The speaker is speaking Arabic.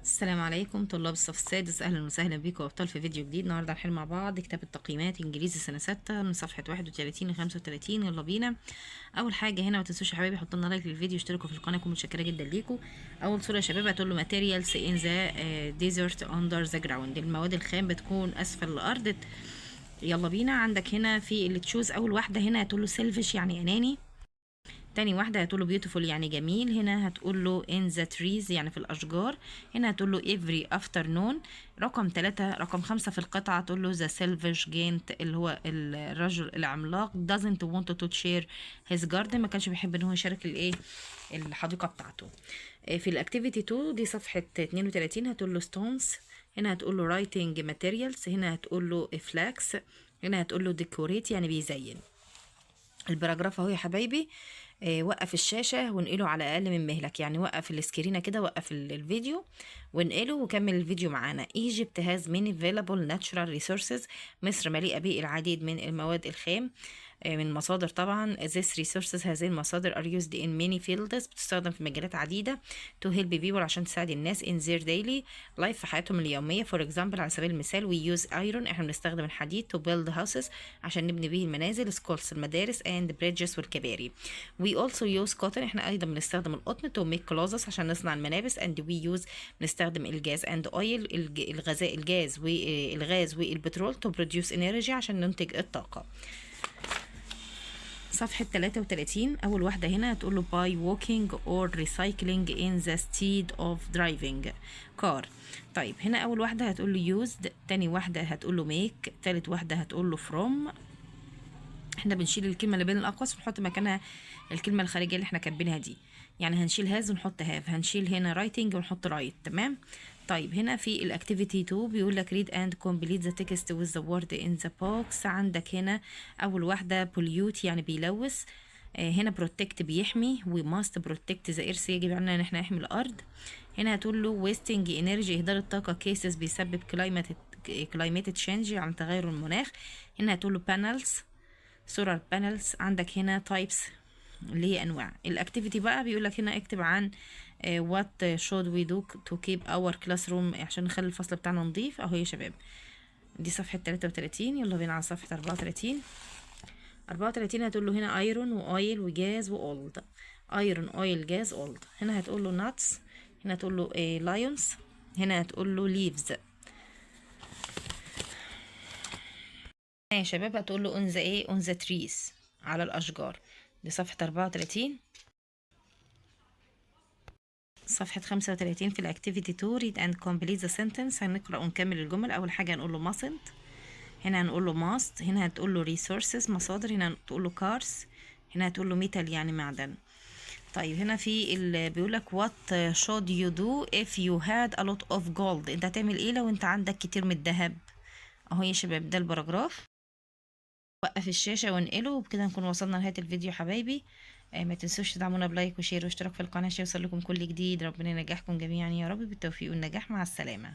السلام عليكم طلاب الصف السادس، اهلا وسهلا بيكم ابطال في فيديو جديد. النهارده هنحل مع بعض كتاب التقييمات انجليزي سنه 6 من صفحه 31 ل 35. يلا بينا. اول حاجه هنا ما تنسوش يا حبايبي حطوا لنا لايك للفيديو، اشتركوا في القناه، كنت متشكره جدا ليكم. اول صوره يا شباب هتقول له ماتيريالز ان ذا ديزرت اندر ذا جراوند، المواد الخام بتكون اسفل الارض. يلا بينا. عندك هنا في اللي تشوز اول واحده هنا هتقول له سيلفش يعني اناني. تاني واحدة هتقول له beautiful يعني جميل. هنا هتقول له in the trees يعني في الأشجار. هنا هتقول له every afternoon. رقم 3. رقم 5 في القطعة هتقول له the selfish giant اللي هو الرجل العملاق doesn't want to share his garden، ما كانش بيحب ان هو يشارك الحديقة بتاعته. في الاكتيفيتي 2 دي صفحة 32 هتقول له stones. هنا هتقول له writing materials. هنا هتقول له flags. هنا هتقول له decorate يعني بيزين. البراجراف اهو يا حبايبي. وقف الشاشة وانقله على أقل من مهلك، يعني وقف السكرينة كده، وقف الفيديو وانقله وكمل الفيديو معانا. Egypt has many valuable natural resources. مصر مليئة بالعديد من المواد الخام من مصادر طبعا. This resources هذه المصادر are used in many fields بتستخدم في مجالات عديدة to help people عشان تساعد الناس in their daily life في حياتهم اليومية. For example على سبيل المثال we use iron احنا بنستخدم الحديد to build houses عشان نبني به المنازل. schools المدارس and bridges والكباري. We also use cotton احنا ايضا بنستخدم القطن to make clothes عشان نصنع الملابس. and we use بنستخدم الجاز and oil الغاز والبترول to produce energy عشان ننتج الطاقة. صفحة 33 أول واحدة هنا هتقول له by walking or recycling in the stead of driving car. طيب هنا أول واحدة هتقول له used، تاني واحدة هتقول له make، تالت واحدة هتقول له from. احنا بنشيل الكلمة اللي بين الأقواس ونحط مكانها الكلمة الخارجية اللي احنا كاتبينها دي، يعني هنشيل هاز ونحط هاف، هنشيل هنا writing ونحط write. تمام. طيب هنا في الاكتيفيتي 2 بيقول لك read and complete the text with the word in the box. عندك هنا اول واحده pollute يعني بيلوث. هنا protect بيحمي، و must protect the earth يجب علينا ان احنا نحمي الارض. هنا هتقول له wasting energy اهدار الطاقه cases بيسبب climate change يعني تغير المناخ. هنا هتقول له panels solar panels. عندك هنا types اللي هي انواع. الاكتيفيتي بقى بيقول لك هنا اكتب عن what should we do to keep our classroom عشان نخلي الفصل بتاعنا نظيف اهو يا شباب. دي صفحة 33. يلا بينا على صفحة 34. 34 هتقول له هنا ايرون واويل وجاز واولد. ايرون اويل جاز اولد. هنا هتقول له ناتس. هنا هتقول له لايونز. هنا هتقول له ليفز. يا شباب هتقول له on the on the trees على الاشجار. دي صفحة 34. صفحة 35 في الاكتيفيتي 2 read and complete the sentence. هنقرأ ونكمل الجمل. أول حاجة هنقول له mustn't. هنا هنقول له must. هنا هتقول له resources مصادر. هنا هتقول له cars. هنا هتقول له metal يعني معدن. طيب هنا في اللي بيقول لك what should you do if you had a lot of gold. انت هتعمل ايه لو انت عندك كتير من الذهب؟ اهو يا شباب ده الباراجراف. وقف الشاشة وانقله، وبكده نكون وصلنا لنهاية الفيديو حبايبي. ما تنسوش تدعمونا بلايك وشير واشتراك في القناة عشان يوصل لكم كل جديد. ربنا ينجحكم جميعا يا رب بالتوفيق والنجاح. مع السلامة.